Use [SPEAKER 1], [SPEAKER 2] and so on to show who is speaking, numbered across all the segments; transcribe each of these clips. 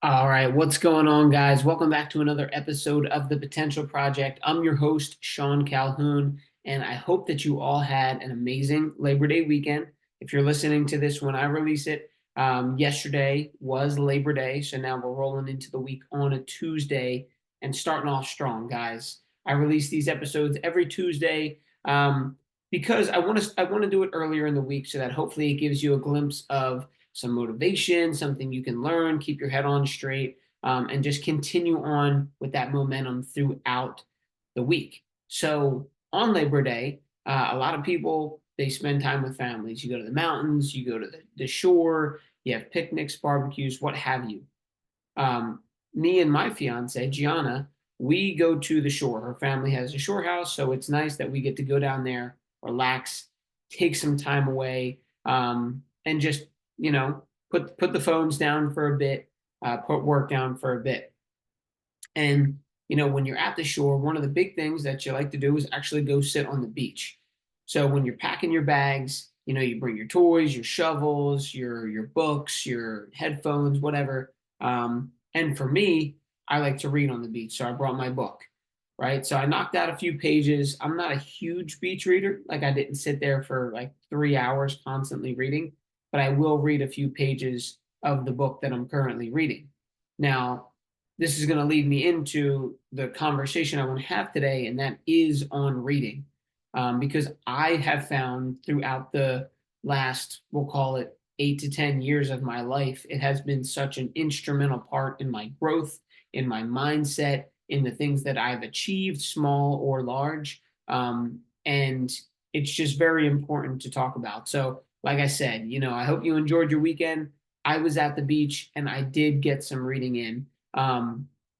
[SPEAKER 1] All right, what's going on, guys? Welcome back to another episode of The Potential Project. I'm your host, Sean Calhoun, and I hope that you all had an amazing Labor Day weekend. If you're listening to this when I release it, yesterday was Labor Day, so now we're rolling into the week on a Tuesday and starting off strong, guys. I release these episodes every Tuesday because I want to do it earlier in the week so that hopefully it gives you a glimpse of some motivation, something you can learn, keep your head on straight, and just continue on with that momentum throughout the week. So on Labor Day, a lot of people they spend time with families. You go to the mountains, you go to the shore, you have picnics, barbecues, what have you. Um, Me and my fiance Gianna, we go to the shore. Her family has a shore house, so it's nice that we get to go down there, relax, take some time away, and just put the phones down for a bit, put work down for a bit. And when you're at the shore, one of the big things that you like to do is actually go sit on the beach. So when you're packing your bags, you bring your toys, your shovels, your books, your headphones, whatever. And for me, I like to read on the beach, so I brought my book, right? So I knocked out a few pages. I'm not a huge beach reader, like I didn't sit there for like 3 hours constantly reading, but I will read a few pages of the book that I'm currently reading. Now, this is going to lead me into the conversation I want to have today, and that is on reading. Because I have found throughout the last, we'll call it 8 to 10 years of my life, it has been such an instrumental part in my growth, in my mindset, in the things that I've achieved, small or large. And it's just very important to talk about. So, like I said, I hope you enjoyed your weekend. I was at the beach and I did get some reading in.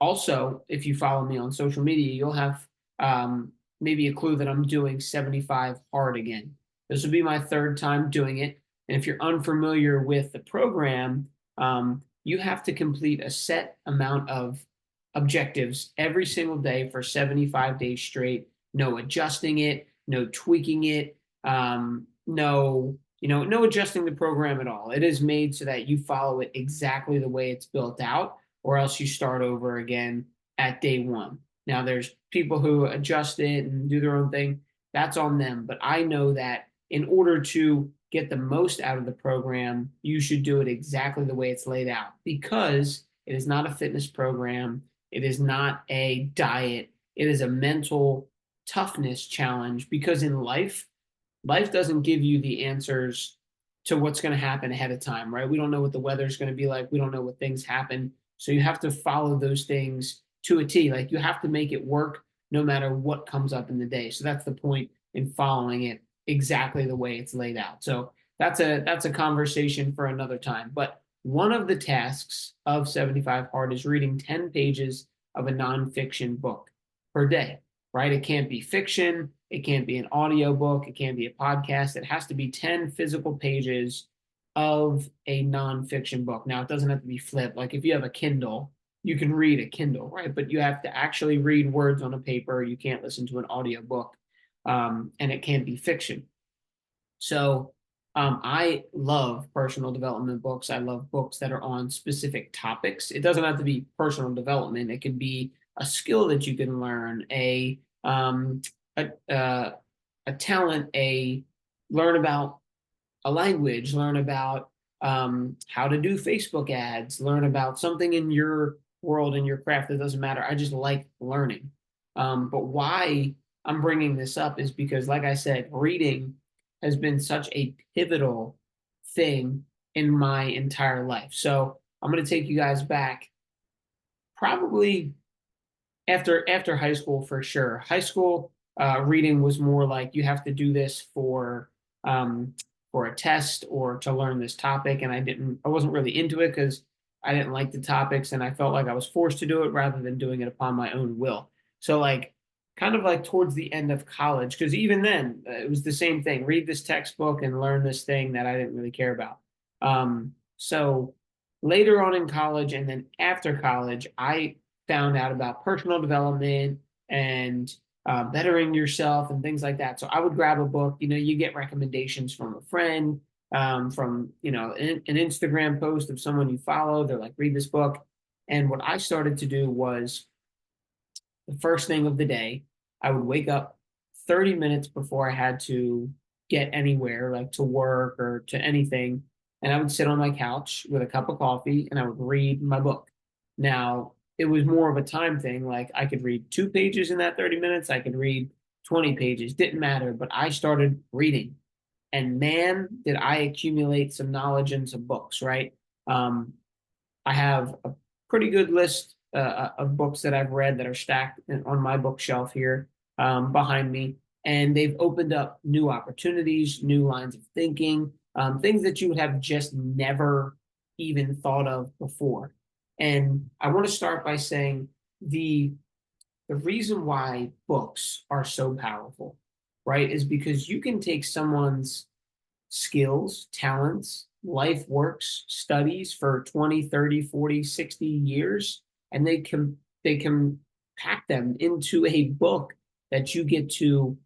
[SPEAKER 1] Also, if you follow me on social media, you'll have maybe a clue that I'm doing 75 hard again. This will be my third time doing it. And if you're unfamiliar with the program, you have to complete a set amount of objectives every single day for 75 days straight. No adjusting it, no tweaking it, no adjusting the program at all. It is made so that you follow it exactly the way it's built out, or else you start over again at day one. Now, there's people who adjust it and do their own thing. That's on them. But I know that in order to get the most out of the program, you should do it exactly the way it's laid out, because it is not a fitness program. It is not a diet. It is a mental toughness challenge, because in life doesn't give you the answers to what's going to happen ahead of time, right? We don't know what the weather's going to be like. We don't know what things happen. So you have to follow those things to a T. Like, you have to make it work no matter what comes up in the day. So that's the point in following it exactly the way it's laid out. So that's a conversation for another time. But one of the tasks of 75 Hard is reading 10 pages of a nonfiction book per day, right? It can't be fiction. It can't be an audio book. It can't be a podcast. It has to be 10 physical pages of a nonfiction book. Now, it doesn't have to be flipped. Like, if you have a Kindle, you can read a Kindle, right? But you have to actually read words on a paper. You can't listen to an audio book, and it can't be fiction. So I love personal development books. I love books that are on specific topics. It doesn't have to be personal development. It can be a skill that you can learn, a, uh, a talent, learn about a language, learn about how to do Facebook ads, learn about something in your world, in your craft. It doesn't matter. I just like learning. But why I'm bringing this up is because, like I said, reading has been such a pivotal thing in my entire life. So I'm going to take you guys back, probably after high school, for sure. High school reading was more like, you have to do this um, for a test or to learn this topic, and I wasn't really into it because I didn't like the topics, and I felt like I was forced to do it rather than doing it upon my own will. So, like, kind of like towards the end of college, because even then it was the same thing: read this textbook and learn this thing that I didn't really care about. So later on in college, and then after college, I found out about personal development and bettering yourself and things like that. So I would grab a book. You get recommendations from a friend, from an Instagram post of someone you follow. They're like, read this book. And what I started to do was the first thing of the day, I would wake up 30 minutes before I had to get anywhere, like to work or to anything. And I would sit on my couch with a cup of coffee and I would read my book. Now, it was more of a time thing. Like I could read 2 pages in that 30 minutes, I could read 20 pages, didn't matter. But I started reading. And man, did I accumulate some knowledge and some books, right? Um, I have a pretty good list of books that I've read that are stacked on my bookshelf here behind me. And they've opened up new opportunities, new lines of thinking, things that you would have just never even thought of before. And I want to start by saying the the reason why books are so powerful, right, is because you can take someone's skills, talents, life works, studies for 20, 30, 40, 60 years, and they can pack them into a book that you get to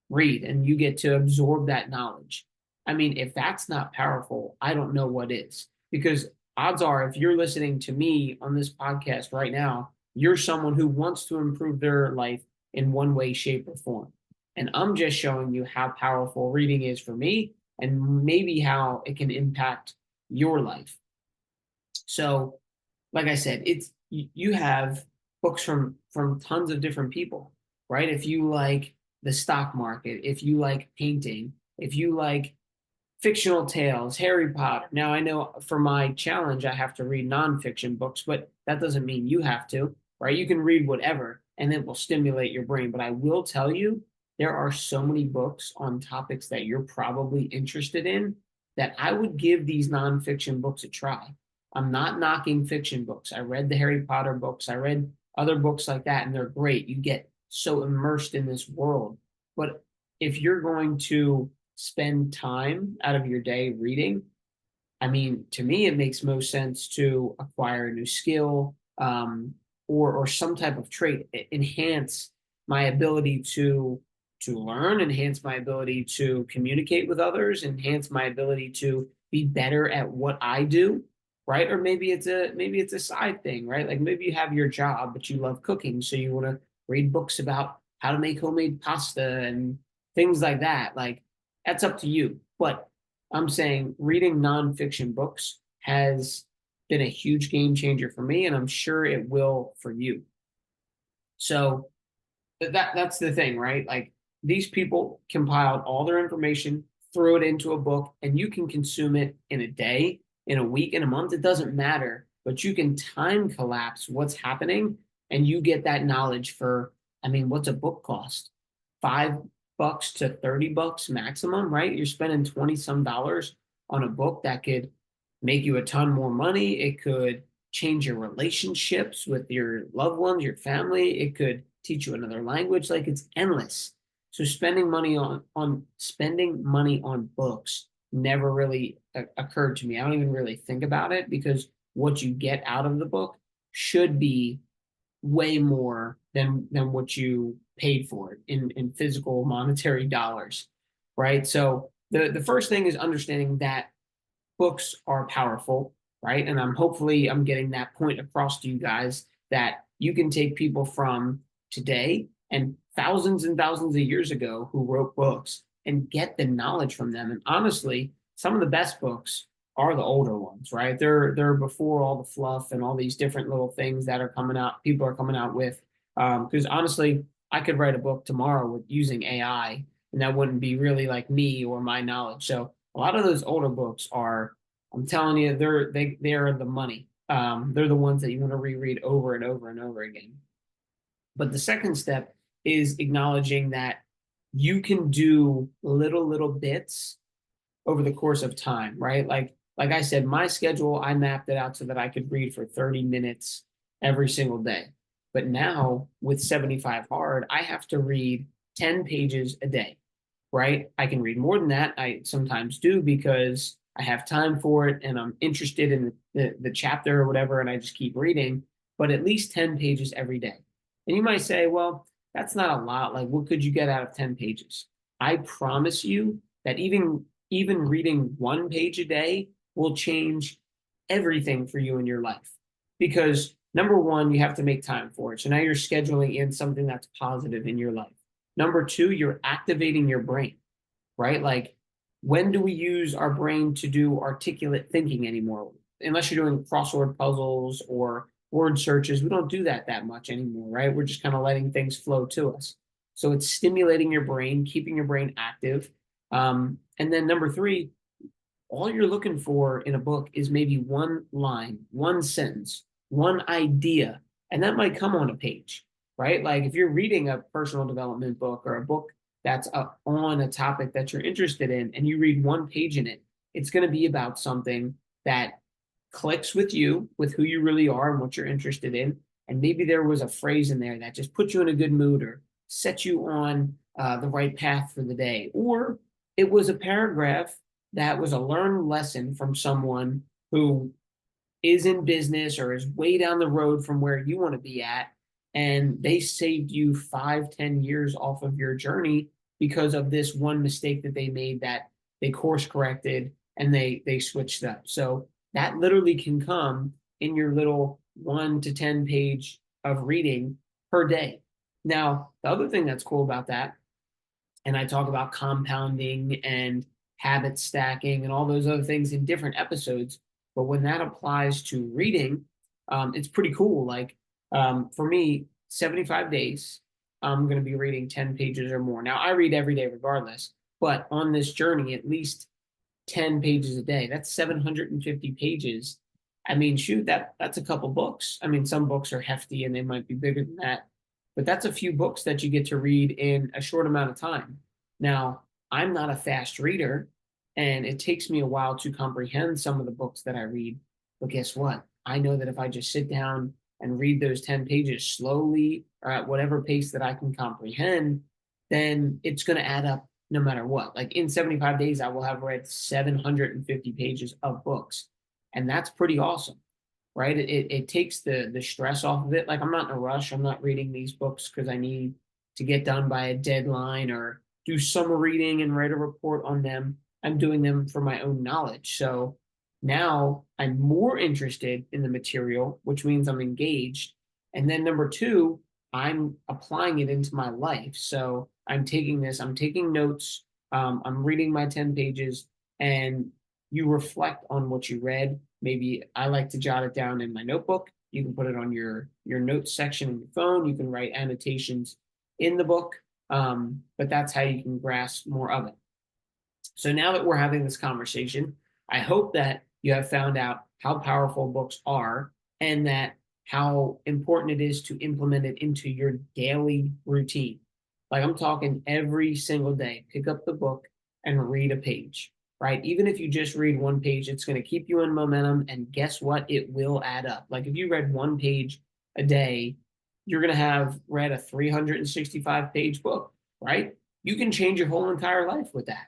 [SPEAKER 1] read and you get to absorb that knowledge. I mean, if that's not powerful, I don't know what is. Because odds are, if you're listening to me on this podcast right now, you're someone who wants to improve their life in one way, shape, or form. And I'm just showing you how powerful reading is for me and maybe how it can impact your life. So, like I said, it's you have books from tons of different people, right? If you like the stock market, if you like painting, if you like fictional tales, Harry Potter. Now I know for my challenge I have to read nonfiction books, but that doesn't mean you have to, right? You can read whatever and it will stimulate your brain. But I will tell you, there are so many books on topics that you're probably interested in that I would give these nonfiction books a try. I'm not knocking fiction books. I read the Harry Potter books. I read other books like that, and they're great. You get so immersed in this world. But if you're going to spend time out of your day reading, I mean, to me, it makes most sense to acquire a new skill, or some type of trait, enhance my ability to learn, enhance my ability to communicate with others, enhance my ability to be better at what I do, right? Or maybe it's a side thing, right? Like maybe you have your job, but you love cooking, so you want to read books about how to make homemade pasta and things like that. Like that's up to you. But I'm saying reading nonfiction books has been a huge game changer for me, and I'm sure it will for you. So that's the thing, right? Like these people compiled all their information, threw it into a book, and you can consume it in a day, in a week, in a month. It doesn't matter, but you can time collapse what's happening and you get that knowledge for, I mean, what's a book cost? $5 to $30 maximum, right? You're spending 20 some dollars on a book that could make you a ton more money. It could change your relationships with your loved ones, your family. It could teach you another language. Like it's endless. So spending money on books never really occurred to me. I don't even really think about it because what you get out of the book should be way more than what you paid for it in physical monetary dollars, right? So the first thing is understanding that books are powerful, right? And I'm getting that point across to you guys that you can take people from today and thousands of years ago who wrote books and get the knowledge from them. And honestly, some of the best books are the older ones, right? They're before all the fluff and all these different little things that are coming out, people are coming out with. Because honestly, I could write a book tomorrow with using AI, and that wouldn't be really like me or my knowledge. So a lot of those older books are, I'm telling you, they're the money. They're the ones that you want to reread over and over and over again. But the second step is acknowledging that you can do little bits over the course of time, right? Like I said, my schedule, I mapped it out so that I could read for 30 minutes every single day. But now with 75 hard, I have to read 10 pages a day, right? I can read more than that. I sometimes do because I have time for it and I'm interested in the chapter or whatever, and I just keep reading, but at least 10 pages every day. And you might say, well, that's not a lot. Like, what could you get out of 10 pages? I promise you that even reading 1 page a day will change everything for you in your life. Because Number one, you have to make time for it. So now you're scheduling in something that's positive in your life. Number two, you're activating your brain, right? Like, when do we use our brain to do articulate thinking anymore? Unless you're doing crossword puzzles or word searches, we don't do that much anymore, right? We're just kind of letting things flow to us. So it's stimulating your brain, keeping your brain active. And then number three, all you're looking for in a book is maybe one line, one sentence, one idea, and that might come on a page, right? Like if you're reading a personal development book or a book that's on a topic that you're interested in and you read one page in it, it's going to be about something that clicks with you, with who you really are and what you're interested in. And maybe there was a phrase in there that just puts you in a good mood or sets you on the right path for the day. Or it was a paragraph that was a learned lesson from someone who is in business or is way down the road from where you want to be at. And they saved you 5, 10 years off of your journey because of this one mistake that they made that they course corrected and they switched up. So that literally can come in your little 1 to 10 page of reading per day. Now, the other thing that's cool about that, and I talk about compounding and habit stacking and all those other things in different episodes. But when that applies to reading, it's pretty cool. Like for me, 75 days, I'm going to be reading 10 pages or more. Now, I read every day regardless, but on this journey, at least 10 pages a day. That's 750 pages. I mean, shoot, that's a couple books. I mean, some books are hefty and they might be bigger than that, but that's a few books that you get to read in a short amount of time. Now, I'm not a fast reader, and it takes me a while to comprehend some of the books that I read. But guess what? I know that if I just sit down and read those 10 pages slowly or at whatever pace that I can comprehend, then it's going to add up no matter what. Like in 75 days, I will have read 750 pages of books. And that's pretty awesome, right? It takes the stress off of it. Like I'm not in a rush. I'm not reading these books because I need to get done by a deadline or do summer reading and write a report on them. I'm doing them for my own knowledge. So now I'm more interested in the material, which means I'm engaged. And then number two, I'm applying it into my life. So I'm taking this, I'm taking notes, I'm reading my 10 pages, and you reflect on what you read. Maybe I like to jot it down in my notebook. You can put it on your notes section in your phone. You can write annotations in the book, but that's how you can grasp more of it. So now that we're having this conversation, I hope that you have found out how powerful books are and that how important it is to implement it into your daily routine. Like I'm talking every single day, pick up the book and read a page, right? Even if you just read one page, it's going to keep you in momentum. And guess what? It will add up. Like if you read one page a day, you're going to have read a 365-page book, right? You can change your whole entire life with that.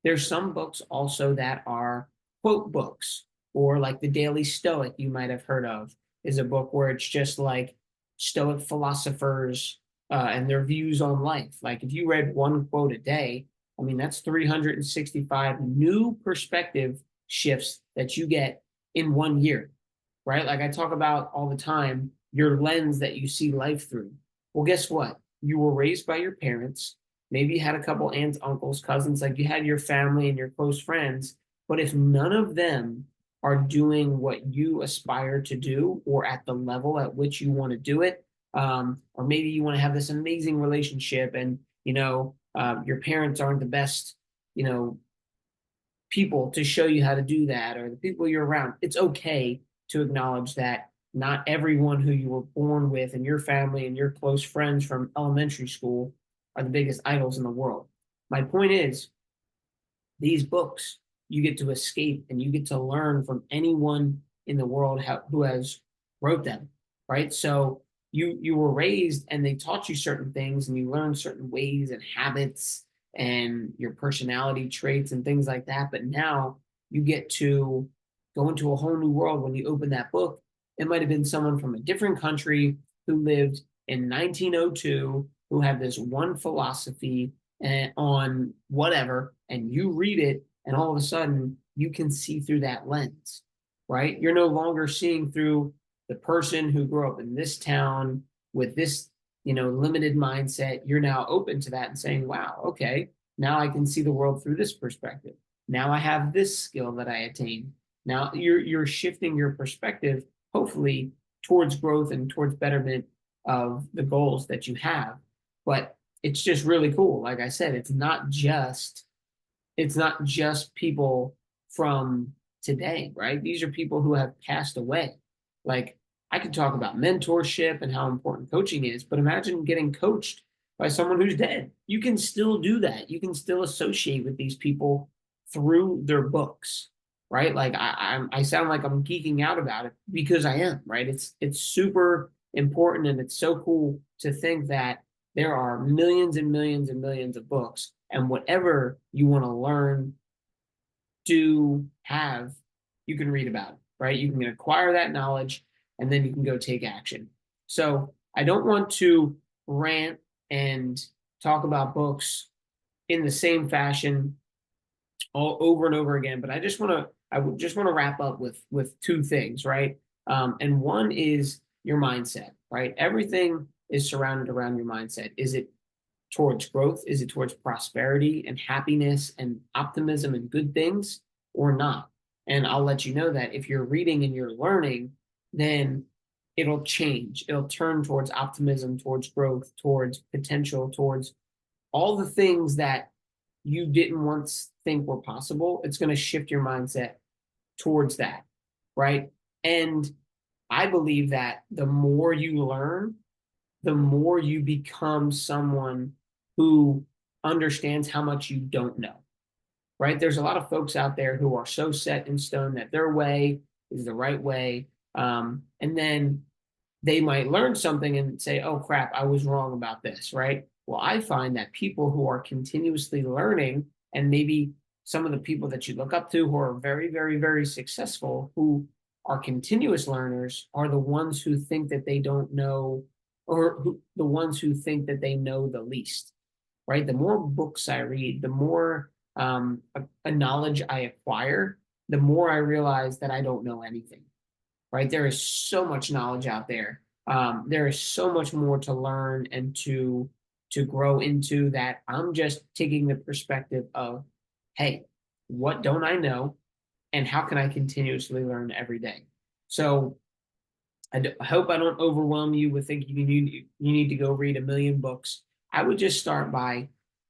[SPEAKER 1] There's some books also that are quote books, or like the Daily Stoic you might have heard of is a book where it's just like Stoic philosophers and their views on life. Like if you read one quote a day, I mean, that's 365 new perspective shifts that you get in 1 year, right? Like I talk about all the time, your lens that you see life through. Well, guess what? You were raised by your parents. Maybe you had a couple aunts, uncles, cousins, like you had your family and your close friends. But if none of them are doing what you aspire to do or at the level at which you want to do it, or maybe you want to have this amazing relationship and, your parents aren't the best, people to show you how to do that, or the people you're around, it's okay to acknowledge that not everyone who you were born with and your family and your close friends from elementary school are the biggest idols in the world. My point is, these books, you get to escape and you get to learn from anyone in the world who has wrote them, right? So you were raised and they taught you certain things and you learned certain ways and habits and your personality traits and things like that. But now you get to go into a whole new world when you open that book. It might have been someone from a different country who lived in 1902 who had this one philosophy on whatever, and you read it, and all of a sudden you can see through that lens, right? You're no longer seeing through the person who grew up in this town with this, limited mindset, you're now open to that and saying, wow, okay, now I can see the world through this perspective. Now I have this skill that I attained. Now you're shifting your perspective, hopefully, towards growth and towards betterment of the goals that you have. But it's just really cool. Like I said, it's not just people from today, right? These are people who have passed away. Like, I could talk about mentorship and how important coaching is, but imagine getting coached by someone who's dead. You can still do that. You can still associate with these people through their books, right? Like, I sound like I'm geeking out about it because I am, right? It's super important, and it's so cool to think that there are millions and millions and millions of books, and whatever you want to learn, do, have, you can read about it, right? You can acquire that knowledge, and then you can go take action. So I don't want to rant and talk about books in the same fashion all over and over again, but I would just want to wrap up with two things, right? And one is your mindset, right? Everything is surrounded around your mindset. Is it towards growth? Is it towards prosperity and happiness and optimism and good things, or not? And I'll let you know that if you're reading and you're learning, then it'll change. It'll turn towards optimism, towards growth, towards potential, towards all the things that you didn't once think were possible. It's going to shift your mindset towards that, right? And I believe that the more you learn, the more you become someone who understands how much you don't know, right? There's a lot of folks out there who are so set in stone that their way is the right way. And then they might learn something and say, oh crap, I was wrong about this, right? Well, I find that people who are continuously learning, and maybe some of the people that you look up to who are very, very, very successful, who are continuous learners, are the ones who think that they don't know, or the ones who think that they know the least, right? The more books I read, the more a knowledge I acquire, the more I realize that I don't know anything, right? There is so much knowledge out there. There is so much more to learn and to grow into, that I'm just taking the perspective of, hey, what don't I know, and how can I continuously learn every day? So I hope I don't overwhelm you with thinking you need to go read a million books. I would just start by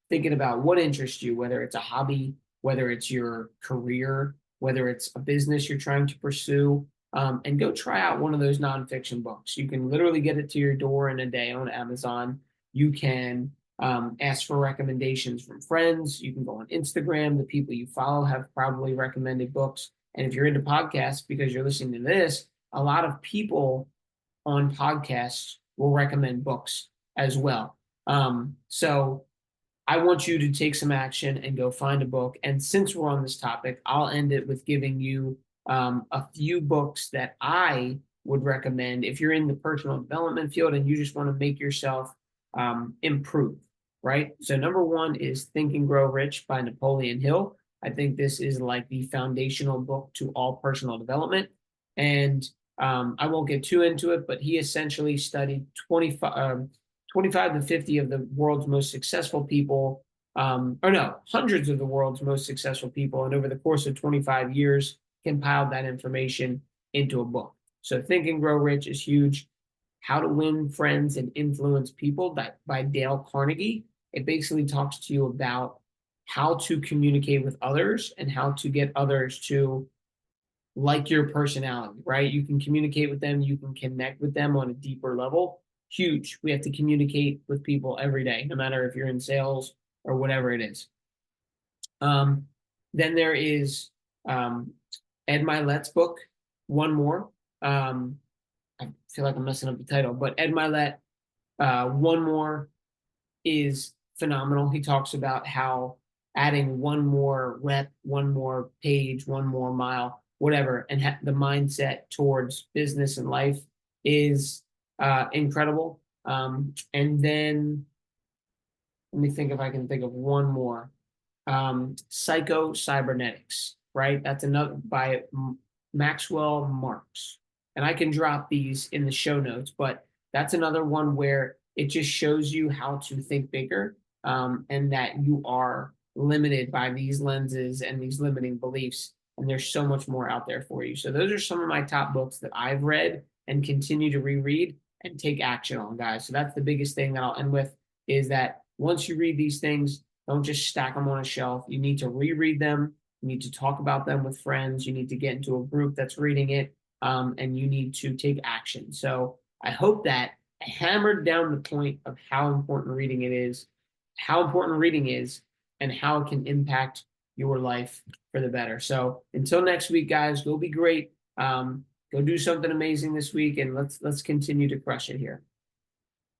[SPEAKER 1] thinking about what interests you, whether it's a hobby, whether it's your career, whether it's a business you're trying to pursue, and go try out one of those nonfiction books. You can literally get it to your door in a day on Amazon. You can ask for recommendations from friends. You can go on Instagram. The people you follow have probably recommended books. And if you're into podcasts, because you're listening to this, a lot of people on podcasts will recommend books as well. So I want you to take some action and go find a book. And since we're on this topic, I'll end it with giving you a few books that I would recommend if you're in the personal development field and you just want to make yourself improve, right? So number one is Think and Grow Rich by Napoleon Hill. I think this is like the foundational book to all personal development. And I won't get too into it, but he essentially studied 25 to 50 of the world's most successful people, or no, hundreds of the world's most successful people. And over the course of 25 years, compiled that information into a book. So Think and Grow Rich is huge. How to Win Friends and Influence People by Dale Carnegie. It basically talks to you about how to communicate with others and how to get others to like your personality, right? You can communicate with them, you can connect with them on a deeper level. Huge. We have to communicate with people every day, no matter if you're in sales or whatever it is. Then there is Ed Mylett's book, One More. I feel like I'm messing up the title, but Ed Mylett, One More, is phenomenal. He talks about how adding one more rep, one more page, one more mile, whatever, and the mindset towards business and life is incredible. And then let me think if I can think of one more. Cybernetics, right? That's another by Maxwell Marx. and I can drop these in the show notes, but that's another one where it just shows you how to think bigger, and that you are limited by these lenses and these limiting beliefs. And there's so much more out there for you. So those are some of my top books that I've read and continue to reread and take action on, guys. So that's the biggest thing that I'll end with, is that once you read these things, don't just stack them on a shelf. You need to reread them. You need to talk about them with friends. You need to get into a group that's reading it, and you need to take action. So I hope that I hammered down the point of how important reading it is, how important reading is, and how it can impact your life for the better. So until next week, guys, go be great. Go do something amazing this week, and let's continue to crush it here.